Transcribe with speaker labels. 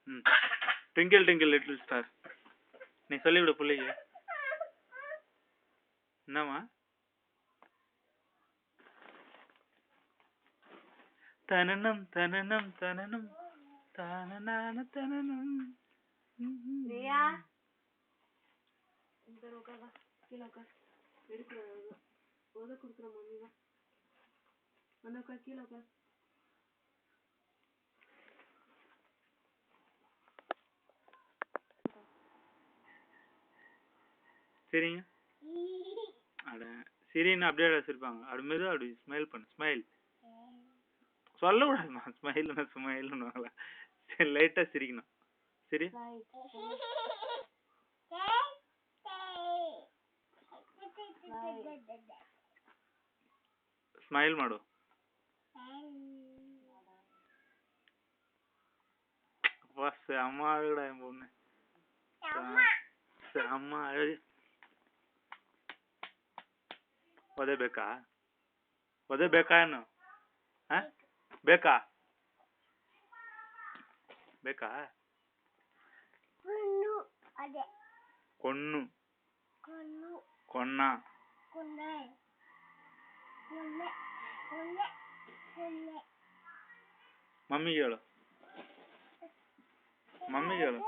Speaker 1: ம். Twinkle twinkle little star. நீ சொல்லிவிடு பிள்ளைக்கு. என்னம்மா? தனனம் தனனம் தனனம் தானனான தனனம்.
Speaker 2: ரியா இந்த ரோகா கீழ உட்கார். எடுக்குற ஓத குடுக்குற மம்மி வா. வந்து உட்கார் கீழ உட்கார்.
Speaker 1: சரிங்க. அட சரின்னு அப்படியே வச்சிருப்பாங்க. அப்படி மெதுவா அப்படி ஸ்மைல் பண்ணு. ஸ்மைல் சொல்லக்கூடாதுமா. ஸ்மைல்னா ஸ்மைல்னுவாங்களா? சரி லைட்டா சிரிக்கணும். சரி ಸ್ಮೈಲ್ ಮಾಡು. ಅಮ್ಮ ಅಳಗಡ ಒಮ್ಮೆ ಅಮ್ಮ ಅಳಿ. ಒದೆ ಬೇಕಾ? ಒದೆ ಬೇಕಾ ಏನು? ಬೇಕಾ ಬೇಕಾ? ಕೊಣ್ಣು ಕೊಣ್ಣ ಮಮ್ಮಿಗೆ ಹೇಳು. ಮಮ್ಮಿಗೆ ಹೇಳು.